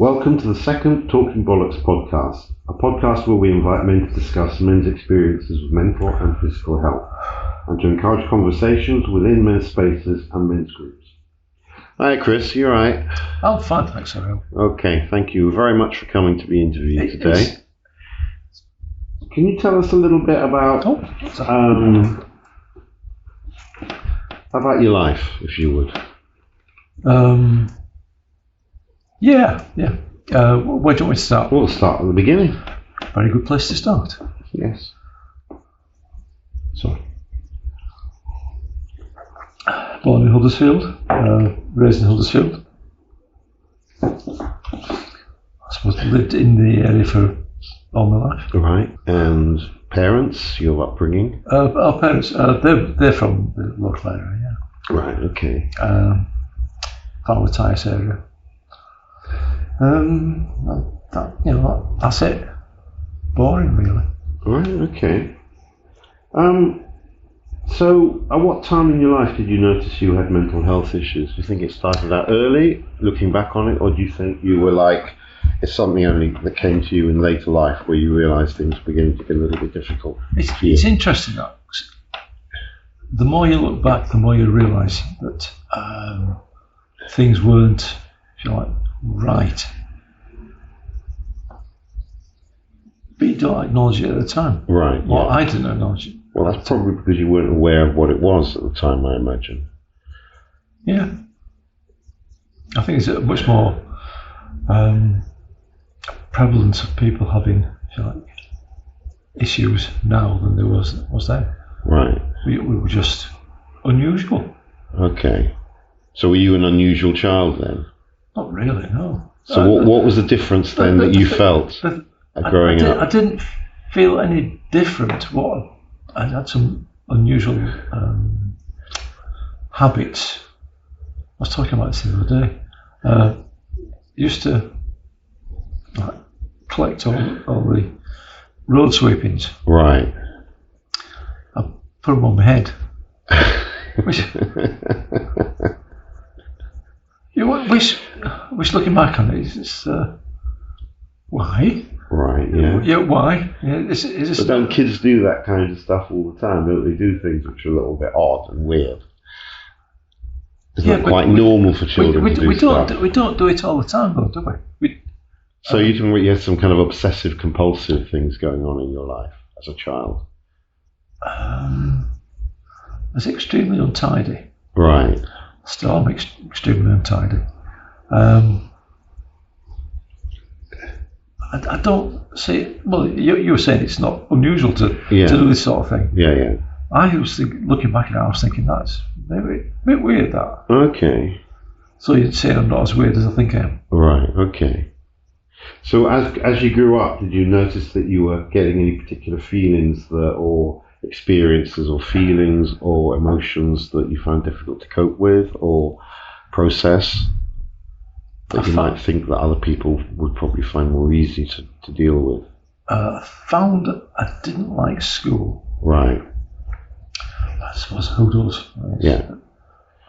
Welcome to the second Talking Bollocks Podcast, a podcast where we invite men to discuss men's experiences with mental and physical health, and to encourage conversations within men's spaces and men's groups. Hi Chris, you alright? I'm fine, thanks, Sohail. Okay, thank you very much for coming to be interviewed today. Can you tell us a little bit about your life, if you would? Yeah. Where do you want me to start? We'll start at the beginning. Very good place to start. Yes. Sorry. Born in Huddersfield, raised in Huddersfield. I suppose lived in the area for all my life. Right. And parents, your upbringing? Our parents, they're from the local area, yeah. Right, okay. Farmer Tyres area. That's it. Boring, really. Right, okay. So, at what time in your life did you notice you had mental health issues? Do you think it started out early, looking back on it, or do you think you were like, it's something only that came to you in later life where you realised things were beginning to get a little bit difficult? It's interesting that the more you look back, the more you realise that things weren't, if you like, right. But you don't acknowledge it at the time. Right. Well, yeah. I didn't acknowledge it. Well, that's probably because you weren't aware of what it was at the time, I imagine. Yeah. I think it's a much more prevalence of people having, if you like, issues now than there was then. Right. We were just unusual. Okay. So were you an unusual child then? Not really, no. So what was the difference then that you felt growing up? I didn't feel any different. I had some unusual habits. I was talking about this the other day. Used to collect all the road sweepings. Right. I put them on my head. Which looking back on it, it's why? Right, yeah. Yeah, why? Yeah, but don't kids do that kind of stuff all the time? Don't they do things which are a little bit odd and weird? It's not quite normal for children to do stuff. We don't do it all the time, though, do we? So you think you had some kind of obsessive compulsive things going on in your life as a child? I was extremely untidy. Right. Still, I'm extremely untidy. I don't see. Well, you were saying it's not unusual to do this sort of thing. Yeah. I was looking back at it, I was thinking that's maybe a bit weird, that. Okay. So you'd say I'm not as weird as I think I am. Right. Okay. So as you grew up, did you notice that you were getting any particular feelings or experiences or feelings or emotions that you found difficult to cope with or process that you might think that other people would probably find more easy to deal with? I found I didn't like school. Right. I suppose who does? Yeah.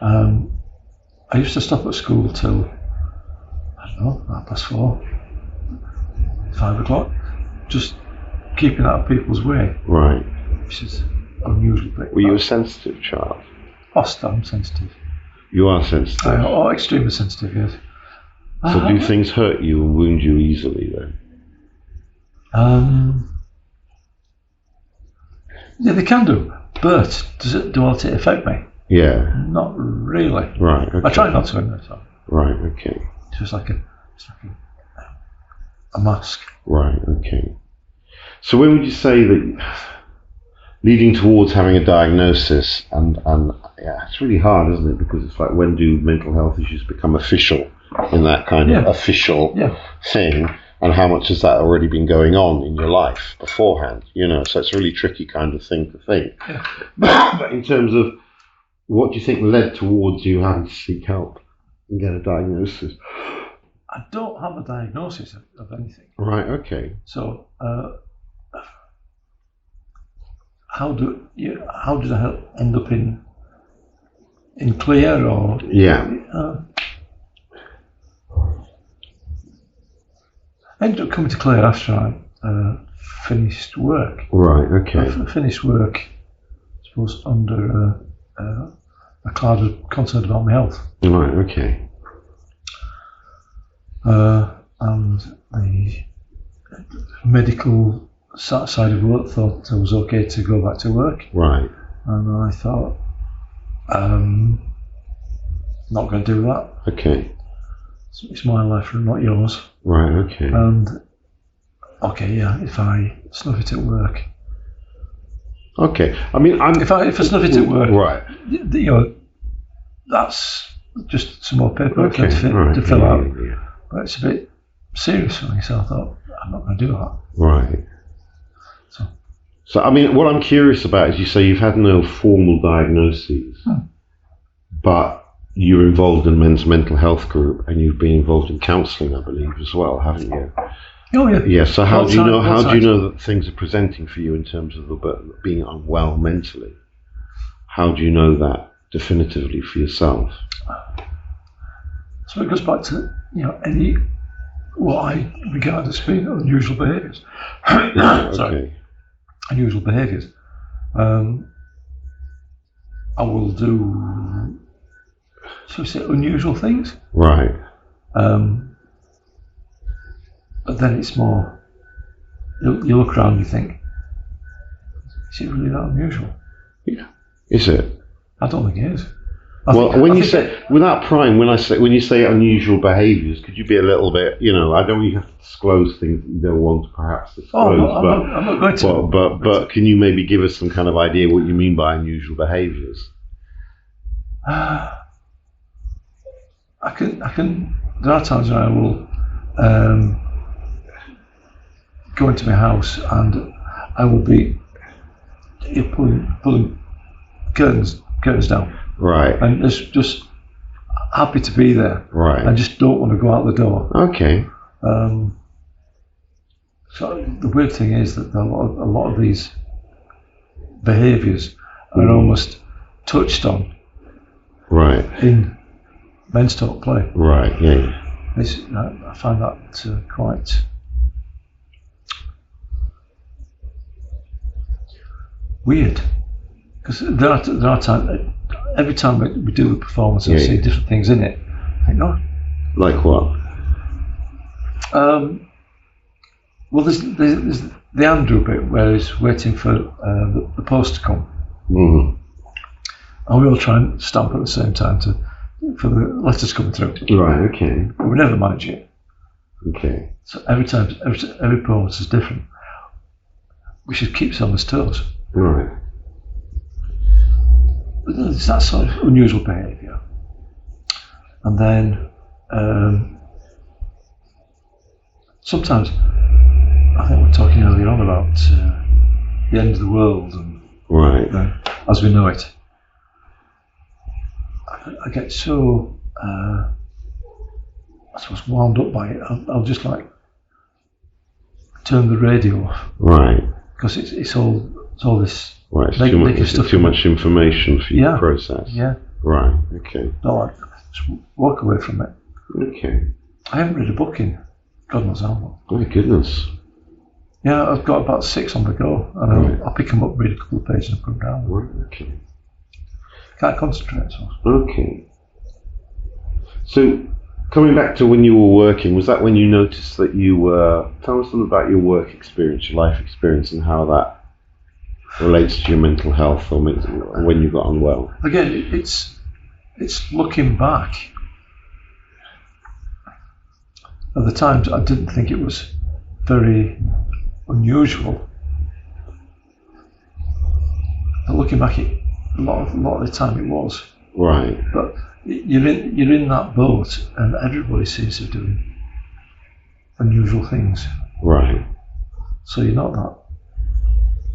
I used to stop at school till, 4:30, 5 o'clock, just keeping out of people's way. Right. Which is unusual. Were you a sensitive child? I'm sensitive. You are sensitive? Extremely sensitive, yes. So do things hurt you and wound you easily then? Yeah, they can do. But do all it affect me? Yeah. Not really. Right, okay. I try not to anyway, so. Right, okay. It's just like a mask. Right, okay. So when would you say that leading towards having a diagnosis and it's really hard, isn't it? Because it's like, when do mental health issues become official in that kind of official thing? And how much has that already been going on in your life beforehand? So it's a really tricky kind of thing to think. Yeah. But in terms of what do you think led towards you having to seek help and get a diagnosis? I don't have a diagnosis of anything. Right, okay. So how did I end up in clear or? Yeah. I ended up coming to Clare after I finished work. Right, okay. I finished work, I suppose, under a cloud of concern about my health. Right, okay. And the medical side of work thought it was okay to go back to work. Right. And I thought, not going to do that. Okay. It's my life and not yours. Right, okay. And, okay, yeah, if I snuff it at work. Okay. I mean, If I snuff it at work, right. you know, that's just some more paperwork Okay. to fill out. Yeah. But it's a bit serious for me, so I thought, I'm not going to do that. Right. So, I mean, what I'm curious about is you say you've had no formal diagnoses, but you're involved in men's mental health group and you've been involved in counselling, I believe, as well, haven't you? Oh, yeah. Yeah, so how do you know that things are presenting for you in terms of being unwell mentally? How do you know that definitively for yourself? So it goes back to, what I regard as being unusual behaviours. Okay. Sorry. Unusual behaviours. I will do, shall we say, unusual things. Right. But then it's more, you look around and you think, is it really that unusual? Yeah. Is it? I don't think it is. When you say unusual behaviours, could you be a little bit, I don't want you to have to disclose things that you don't want to perhaps disclose. I'm not going to. But can you maybe give us some kind of idea what you mean by unusual behaviours? I can. There are times when I will go into my house and I will be pulling curtains down. Right. And it's just happy to be there. Right. I just don't want to go out the door. Okay. So the weird thing is that a lot of these behaviours are almost touched on. Right. In men's talk play. Right. Yeah. I find that quite weird, because there are times. Every time we do a performance and see different things in it, I think, oh. Like what? Well, there's the Andrew bit where he's waiting for the post to come. Mm-hmm. And we all try and stamp at the same time for the letters coming through. Right, okay. But we never manage it. Okay. So every performance is different. We should keep us on his toes. Right. But it's that sort of unusual behaviour. And then sometimes, I think we were talking earlier on about the end of the world and as we know it. I get so, I suppose, wound up by it. I'll just turn the radio off. Right. Because it's all this. Right, it's too much information for you to process. Yeah. Right, okay. No, just walk away from it. Okay. I haven't read a book in God knows how long. Oh my goodness. Yeah, I've got about 6 on the go, and I'll pick them up, read a couple of pages and put them down. Right, okay. Can't concentrate, so. Okay. So, coming back to when you were working, was that when you noticed that you were... Tell us a little about your work experience, your life experience, and how that relates to your mental health or when you got unwell. Again, it's looking back. At the time, I didn't think it was very unusual. But looking back, a lot of the time it was. Right. But you're in that boat, and everybody seems to be doing unusual things. Right. So you're not that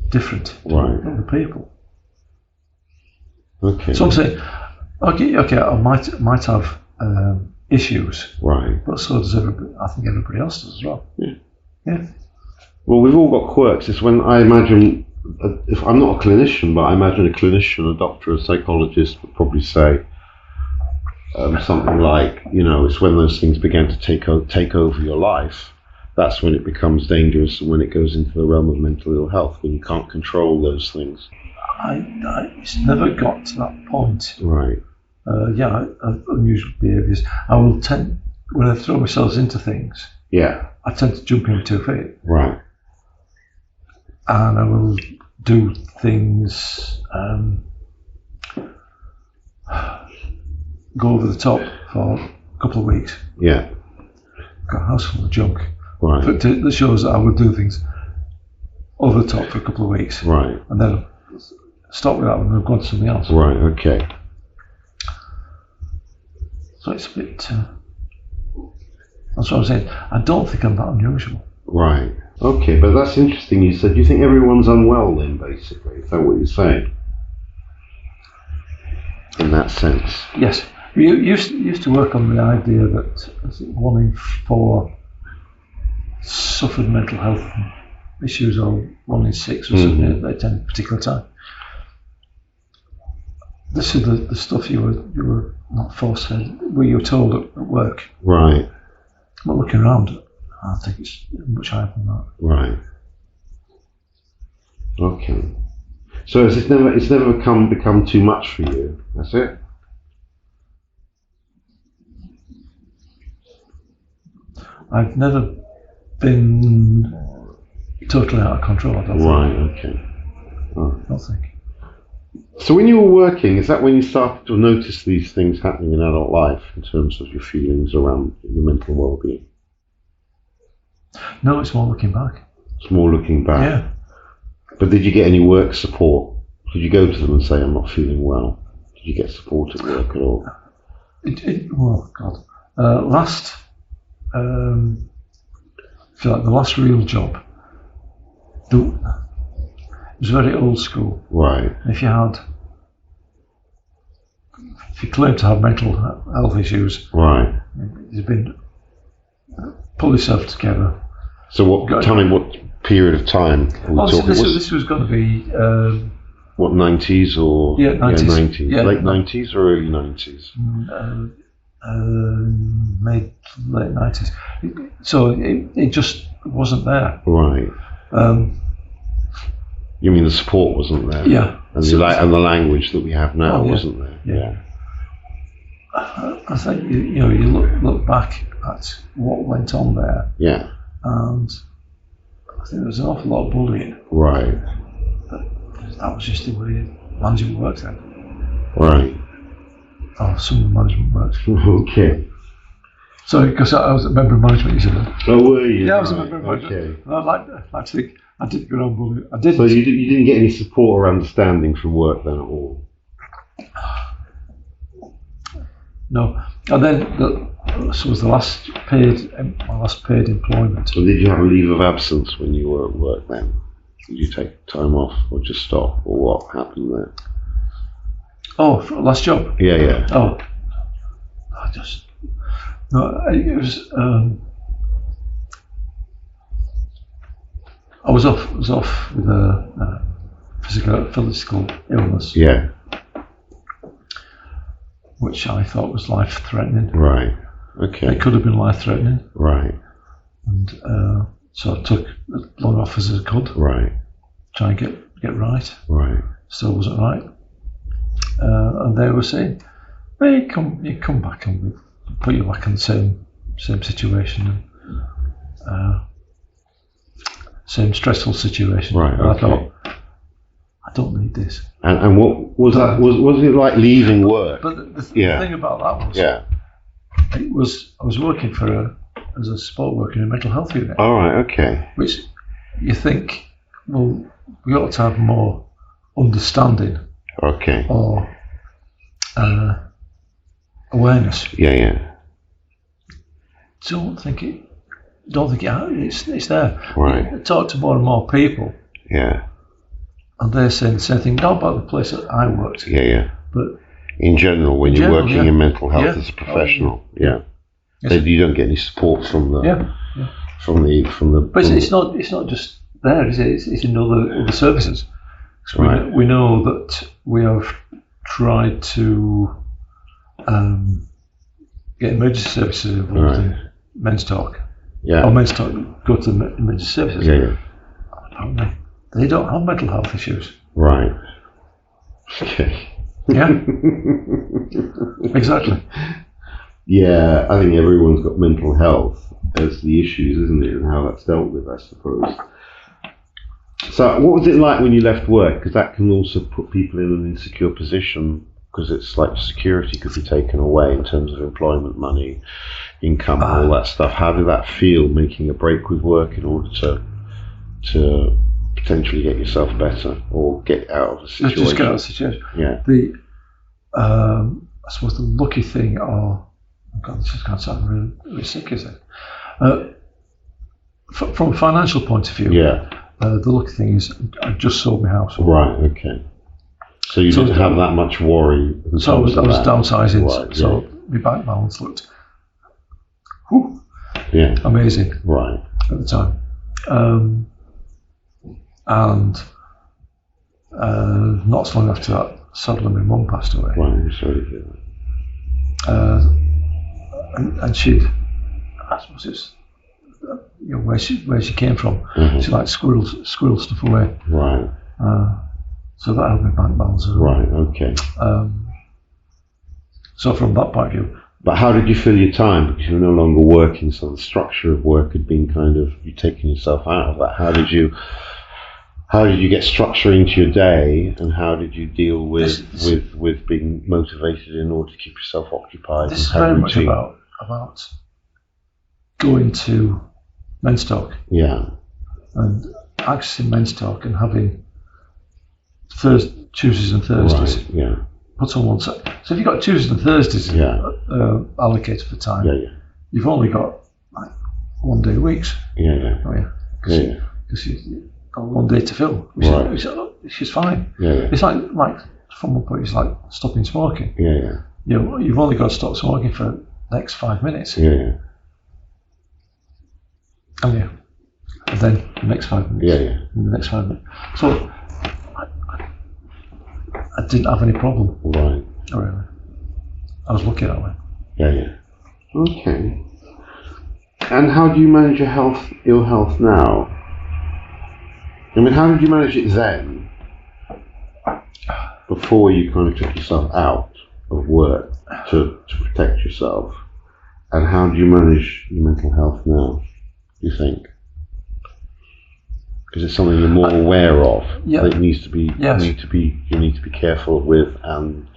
different to other people. Okay. So I'm saying, okay, I might have issues, right? But so does everybody. I think everybody else does as well. Yeah. Well, we've all got quirks. It's when I imagine, if I'm not a clinician, but I imagine a clinician, a doctor, a psychologist would probably say something like, it's when those things began to take over your life. that's when it becomes dangerous and when it goes into the realm of mental ill health, when you can't control those things. It's never got to that point. Right. Unusual behaviours. I will tend, when I throw myself into things, I tend to jump in 2 feet. Right. And I will do things, go over the top for a couple of weeks. Yeah. Got a house full of junk. Right. But that shows that I would do things over the top for a couple of weeks. Right. And then stop with that and go on to something else. Right, okay. So it's a bit, that's what I'm saying. I don't think I'm that unusual. Right. Okay, but that's interesting. You said, do you think everyone's unwell then, basically? Is that what you're saying? In that sense? Yes. We used to work on the idea that 1 in 4 suffered mental health issues, or 1 in 6 or something at any particular time. This is the stuff you were not force-fed, where you were told at work. Right. But looking around, I think it's much higher than that. Right. Okay. So it's never become too much for you. That's it. I've never been totally out of control. I don't think. Right. Okay. Right. I don't think. So when you were working, is that when you started to notice these things happening in adult life in terms of your feelings around your mental well-being? No, it's more looking back. It's more looking back. Yeah. But did you get any work support? Did you go to them and say, I'm not feeling well? Did you get support at work at all? Well, God. I feel like the last real job, it was very old school. Right. If you claim to have mental health issues, right, you've been pull yourself together. So tell me what period of time are we talking? This was going to be what, 90s or 90s. Yeah. Late 90s or early 90s? Late 90s. So it just wasn't there. Right. You mean the support wasn't there? Yeah. And the language that we have now wasn't there? Yeah. I think you look back at what went on there. Yeah. And I think there was an awful lot of bullying. Right. But that was just the way management worked then. Right. Oh, some of the management worked. Okay. Sorry, because I was a member of management, you said that. Oh, were you? Yeah, I was a member of management. Okay. And I'd like to think I didn't go on bullying. I didn't. So you didn't get any support or understanding from work then at all? No. And then this was my last paid employment. So did you have a leave of absence when you were at work then? Did you take time off or just stop, or what happened there? Oh, for last job? Yeah. Oh, it was. I was off with a physical illness. Yeah. Which I thought was life-threatening. Right. Okay. It could have been life-threatening. Right. And so I took as long off as I could. Right. Try and get right. Right. Still wasn't right. And they were saying, well, you come back and we'll put you back in the same situation, same stressful situation. Right. And Okay. I thought, I don't need this. And what was that? Was it like leaving work? But the thing about that was, I was working as a support worker in a mental health unit. All right. Okay. Which you think, well, we ought to have more understanding. Okay. Or awareness. Yeah. Don't think it's there. Right. I talk to more and more people. Yeah. And they're saying the same thing, not about the place that I worked. Yeah. But in general, when you're working in mental health as a professional, you don't get any support from the from the. But it's not just there, is it? It's in other services. So right. We know that we have tried to get emergency services involved in men's talk. Yeah. Or men start go to the emergency services. Yeah. Apparently, they don't have mental health issues. Right. Okay. Yeah. Exactly. Yeah, I think everyone's got mental health as the issues, isn't it, and how that's dealt with, I suppose. So what was it like when you left work? Because that can also put people in an insecure position, because it's like security could be taken away in terms of employment money, income, all that stuff. How did that feel, making a break with work in order to potentially get yourself better or get out of the situation? Just get out of the situation. Yeah. I suppose the lucky thing, oh God, this is going to sound really, really sick, is it? From a financial point of view, yeah. The lucky thing is I just sold my house. Right, okay. So you didn't have that much worry. So I was downsizing, right, so my bank balance looked amazing right. at the time. And not so long after that, sadly my mum passed away. Right, I'm sorry to hear that. And she'd, I suppose it's, where she came from. Mm-hmm. She liked squirrel stuff away. Right. So that helped me bank balance as well. Right, okay. So from that point of view. But how did you fill your time? Because you were no longer working, so the structure of work had been kind of, you taking yourself out of that. How did you get structure into your day, and how did you deal with being motivated in order to keep yourself occupied? This is very much about going to men's talk. Yeah. And accessing men's talk and having Tuesdays and Thursdays. Right, yeah. Put on one side. So if you've got Tuesdays and Thursdays allocated for time, you've only got like 1 day weeks. Yeah. Oh, yeah. Because you've got 1 day to fill, which is fine. Yeah. It's like from one point, it's like stopping smoking. Yeah. You've only got to stop smoking for the next 5 minutes. Yeah. And then the next 5 minutes. Yeah. And the next 5 minutes. So I didn't have any problem. Right. Really. I was lucky that way. Yeah. Okay. And how do you manage your ill health now? I mean, how did you manage it then, before you kind of took yourself out of work to protect yourself? And how do you manage your mental health now, do you think? Is it something you're more aware of that needs to be you need to be careful with and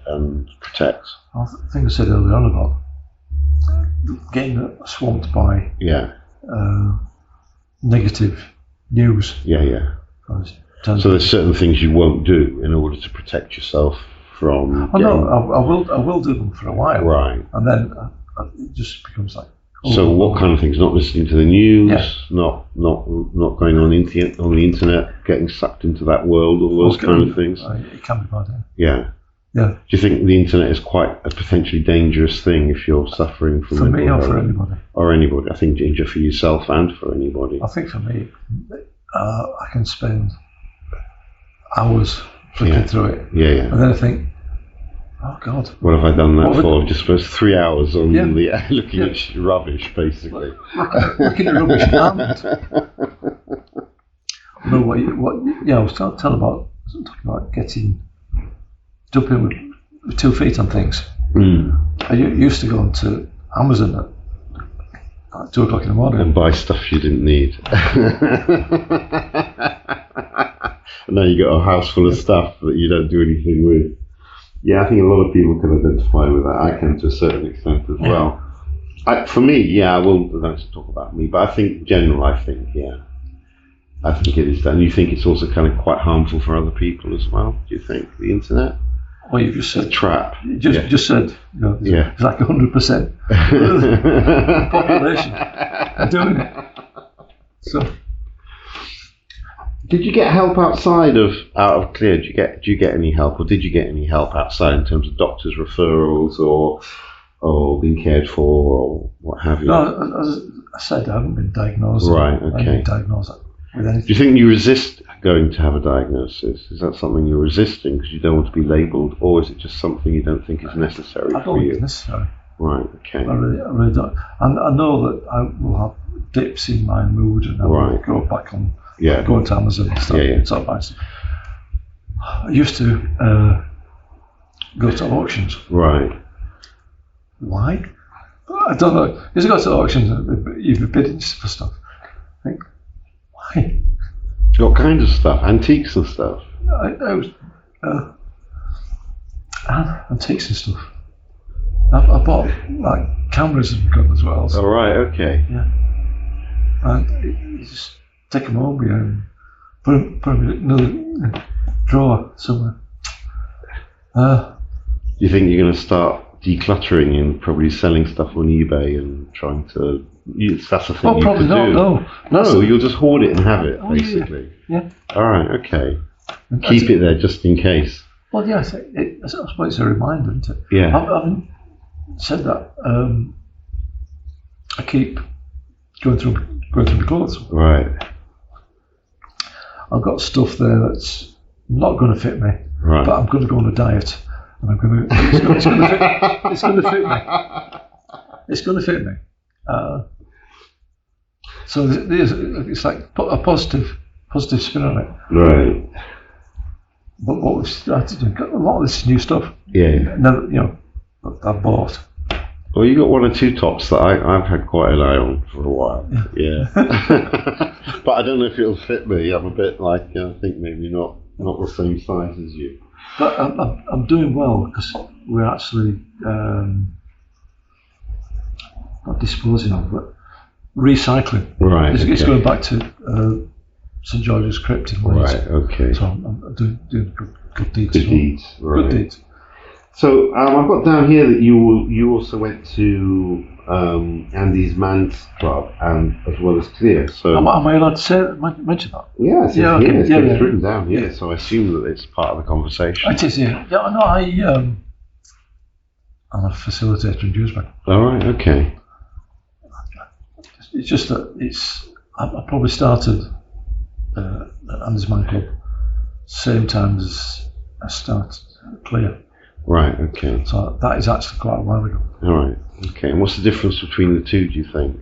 protect? I think I said earlier on about getting swamped by negative news. Yeah. So there's certain things you won't do in order to protect yourself from. I will do them for a while. Right. And then it just becomes like. So what kind of things? Not listening to the news, not going on the internet, getting sucked into that world, all those kind of things. It can be bad. Yeah. Yeah. Do you think the internet is quite a potentially dangerous thing if you're suffering from mental health? For me or for anybody? Or anybody. I think danger for yourself and for anybody. I think for me, I can spend hours flicking through it. Yeah. And then I think, oh God. What have I done that for? Just for 3 hours on looking at rubbish, basically. Looking at rubbish and I was talking about jumping with 2 feet on things. I used to go into Amazon at 2 o'clock in the morning and buy stuff you didn't need. And now you got a house full of stuff that you don't do anything with. Yeah, I think a lot of people can identify with that. I can to a certain extent as well. For me, I will talk about me, but I think it is that. And you think it's also kind of quite harmful for other people as well, do you think, the internet? Well, you just said a trap. You just said, it's like 100% of the population are doing it. So, did you get help out of Clear? Do you get any help, or did you get any help outside in terms of doctors' referrals or being cared for or what have you? No, as I said, I haven't been diagnosed. Right. Okay. I haven't been diagnosed with anything. Do you think you resist going to have a diagnosis? Is that something you're resisting because you don't want to be labelled, or is it just something you don't think is necessary for you? I don't think it's necessary. Right. Okay. I really don't. And I know that I will have dips in my mood, and I will go back on, go into Amazon and start buying stuff. I used to go to auctions. Right. Why? I don't know. You just go to auctions and you've been bidding for stuff. I think, why? What kind of stuff? Antiques and stuff? I was antiques and stuff. I bought like cameras and gun as well. So, oh, right, okay. Yeah. And you just take them home and put them in another drawer somewhere. Do you think you're going to start decluttering and probably selling stuff on eBay and trying to... That's the thing you probably could do. No, you'll just hoard it and have it, basically. Yeah. All right, okay. Keep it there just in case. Well, yeah, I suppose it's a reminder, isn't it? Yeah. Having said that, I keep going through the clothes. Right. I've got stuff there that's not going to fit me, right. but I'm going to go on a diet, and it's going to fit me. It's going to fit me. So it's like a positive spin on it. Right. But what we've started doing, a lot of this new stuff. Yeah. Never, I've bought. Well, you got one or two tops that I've had quite an eye on for a while. Yeah. But I don't know if it'll fit me. I'm a bit like, I think maybe not the same size as you. But I'm doing well because we're actually not disposing of, but recycling. Right. It's going back to St George's Crypt in Wales. Right. Okay. So I'm doing good deeds. Good deeds. Right. Good deeds. So I've got down here that you also went to Andy's Man's Club and as well as Clear. So am I allowed to mention that? Yeah, it's okay. It's written down here. Yeah. So I assume that it's part of the conversation. It is. Yeah. No, I'm a facilitator in Dewsbury. All right. Okay. It's just that I probably started Andy's Man Club same time as I started Clear. Right, okay. So that is actually quite a while ago. All right, okay. And what's the difference between the two, do you think?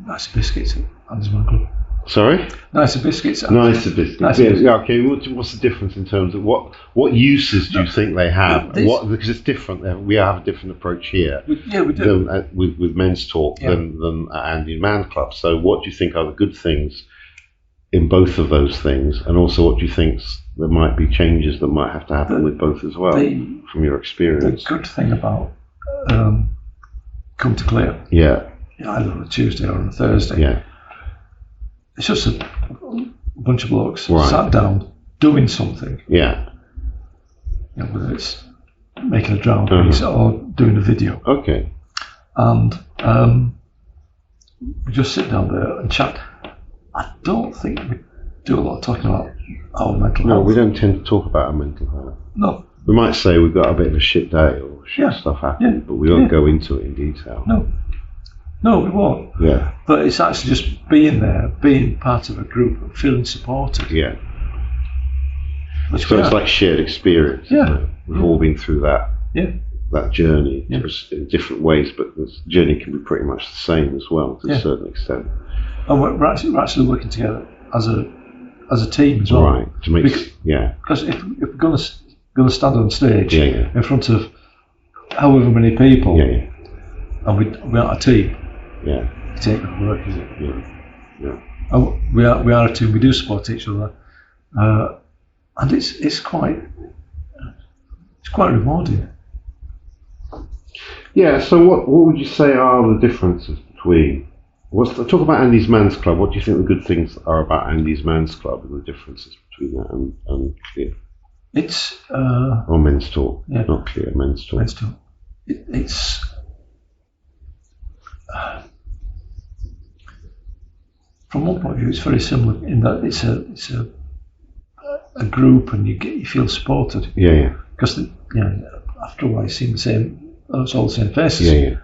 Nicer Biscuits at Andy's Man Club. Sorry? Nicer Biscuits. Nicer Biscuits. Yeah, okay. What's the difference in terms of what uses do you think they have? Because it's different. We have a different approach here. We do. With Men's Talk than at Andy's Man Club. So what do you think are the good things in both of those things? And also what do you think there might be changes that might have to happen with both as well, from your experience? The good thing about Come to Clear, either on a Tuesday or on a Thursday, it's just a bunch of blokes sat down doing something. Yeah. Whether it's making a drama piece or doing a video. Okay. And we just sit down there and chat. I don't think we do a lot of talking about our mental health. No, we don't tend to talk about our mental health. No. We might say we've got a bit of a shit day or shit stuff happening, but we won't go into it in detail. No, we won't. Yeah. But it's actually just being there, being part of a group, and feeling supported. Yeah. So it's like shared experience. Yeah. We've all been through that. Yeah. That journey, just in different ways, but the journey can be pretty much the same as well to a certain extent. And we're actually working together as a team as well. Right. To make because if we're going to stand on stage in front of however many people, and we are a team. Yeah. It ain't going to work, is it? Yeah. And we are a team. We do support each other, and it's quite rewarding. Yeah. So what would you say are the differences between? Talk about Andy's Man's Club. What do you think the good things are about Andy's Man's Club and the differences between that and Clear? It's or Men's Talk, not Clear. Men's Talk. Men's Talk. It's from one point of view, it's very similar in that it's a group, and you feel supported. Yeah. Because after a while, you see the same. It's all the same faces. Yeah.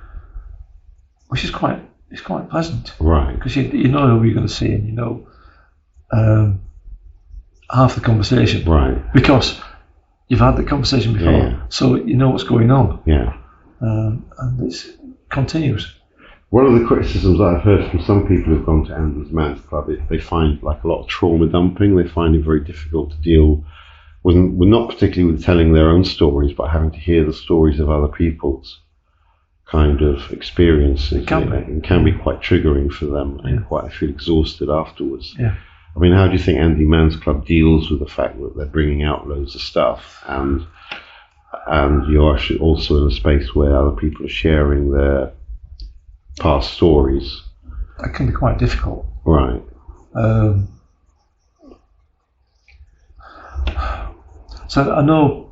Which is quite pleasant. Right. Because you know who you're going to see, and you know half the conversation. Right. Because you've had the conversation before, so you know what's going on. Yeah. And it's continuous. One of the criticisms I've heard from some people who've gone to Andy's Man's Club is they find like a lot of trauma dumping. They find it very difficult to deal with, not particularly with telling their own stories, but having to hear the stories of other people's kind of experiences. It can be quite triggering for them, and quite feel exhausted afterwards. Yeah. I mean, how do you think Andy Man's Club deals with the fact that they're bringing out loads of stuff, and you're actually also in a space where other people are sharing their past stories? That can be quite difficult. Right. So I know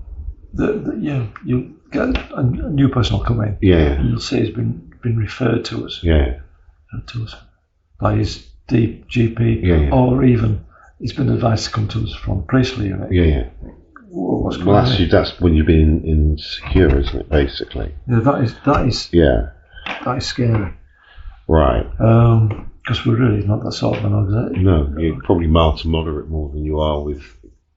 that you get a new person will come in. Yeah. And you'll say he's been referred to us. Yeah. To us by his GP, Yeah. or even he's been advised to come to us from Priestley unit. Yeah. What's going Well, on? that's when you've been insecure, isn't it? Basically. Yeah, that is scary. Right. Because we're really not that sort of an organisation. No, you're probably mild to moderate more than you are with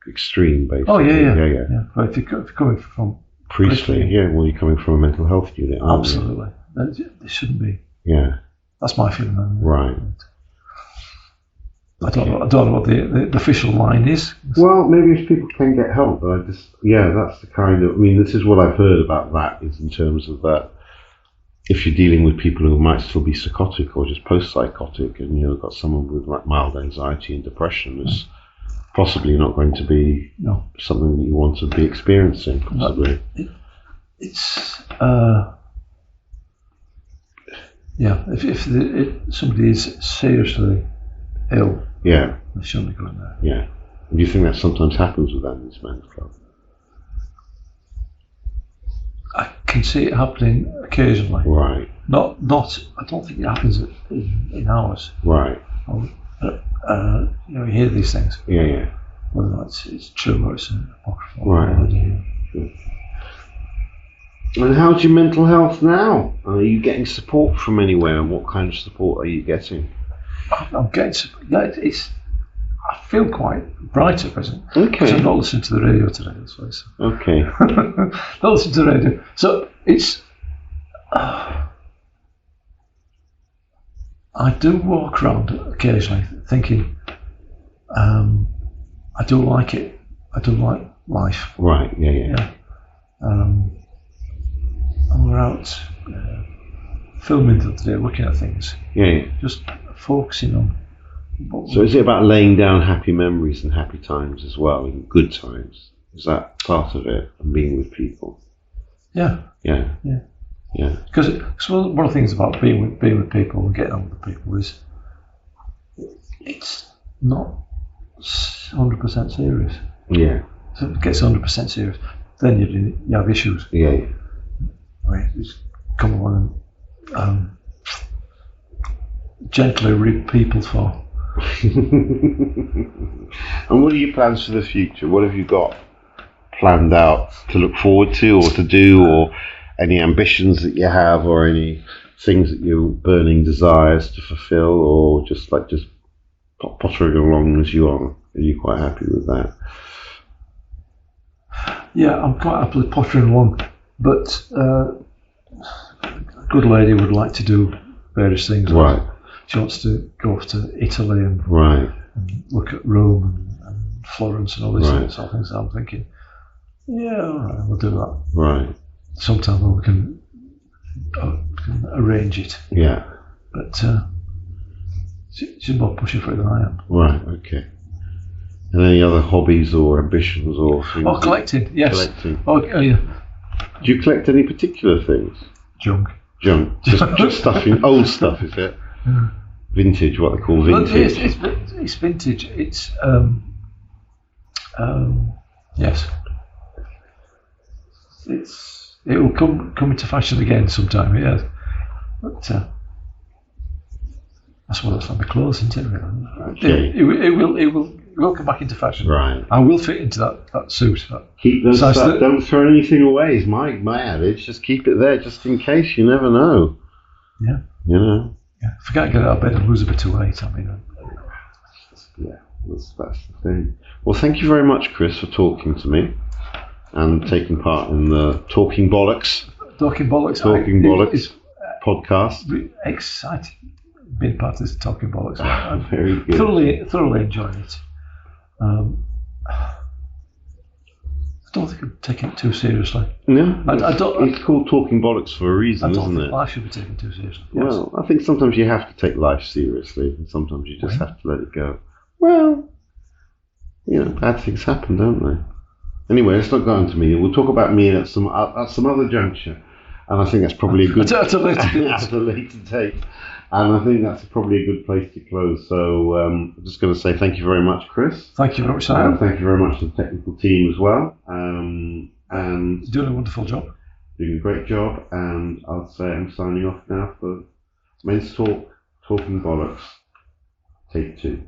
extreme, basically. Oh yeah. But if you're coming from Priestley, well, you're coming from a mental health unit, aren't absolutely. There shouldn't be. Yeah. That's my feeling. Right. I don't know what the official line is. Well, maybe if people can get help, but that's the kind of, I mean, this is what I've heard about that, is in terms of that, if you're dealing with people who might still be psychotic or just post-psychotic, and you've got someone with like mild anxiety and depression, it's possibly not going to be something that you want to be experiencing, possibly. It's if somebody is seriously ill, they shouldn't be going there. Yeah. And do you think that sometimes happens with Andy's Men's Club? I can see it happening occasionally. Right. Not. I don't think it happens in ours. Right. But you hear these things. Yeah. Whether it's true or it's an apocryphal. Right. Sure. And how's your mental health now? Are you getting support from anywhere, and what kind of support are you getting? I'm getting. I feel quite bright at present. Okay. Because I'm not listening to the radio today. That's why. Okay. Not listening to the radio. So it's. I do walk around occasionally thinking, I do like it. I do like life. Right. Yeah. And we're out filming the other day, looking at things. Yeah. Just focusing on. So is it about laying down happy memories and happy times as well, and good times? Is that part of it, and being with people? Yeah. Because one of the things about being with people and getting on with people is it's not 100% serious. Yeah. So if it gets 100% serious, then you have issues. Yeah. I mean, just come along and gently rib people for. And what are your plans for the future? What have you got planned out to look forward to, or to do, or any ambitions that you have, or any things that you're burning desires to fulfill, or just pottering along as you are? Are you quite happy with that? Yeah, I'm quite happily pottering along, but a good lady would like to do various things. Right. She wants to go off to Italy and look at Rome and Florence and all these sorts of things. I'm thinking, all right, we'll do that. Right. Sometime we can arrange it. Yeah. But she's more pushing for it than I am. Right, okay. And any other hobbies or ambitions or things? Oh, collecting, yes. Collecting. Oh, yeah. Do you collect any particular things? Junk. Just stuff, old stuff, is it? Vintage, what they call vintage. It's vintage. It's yes. It will come into fashion again sometime. Yeah, but that's what it's like the clothes, isn't it? Really? Okay. It will come back into fashion. Right. I will fit into that suit. Keep those stuff. Don't throw anything away. Is my adage. Just keep it there, just in case. You never know. Yeah. You know. Yeah. If I can't get out of bed and lose a bit of weight, I mean. Yeah, that's the thing. Well, thank you very much, Chris, for talking to me and taking part in the Talking Bollocks. Talking Bollocks. Talking Bollocks podcast. Excited being part of this Talking Bollocks. I'm Very good. thoroughly enjoying it. I don't think I'm taking it too seriously. No, I don't. It's called Talking Bollocks for a reason, I don't isn't think it? life should be taken too seriously. Yes. Well, I think sometimes you have to take life seriously, and sometimes you just have to let it go. Well, bad things happen, don't they? Anyway, let's not go into me. We'll talk about me at some other juncture, and I think that's probably a good at a later at a later date. And I think that's probably a good place to close. So I'm just going to say thank you very much, Chris. Thank you very much, Sohail. Thank you very much to the technical team as well. And doing a wonderful job. Doing a great job. And I'll say I'm signing off now for Men's Talk, Talking Bollocks, Take 2.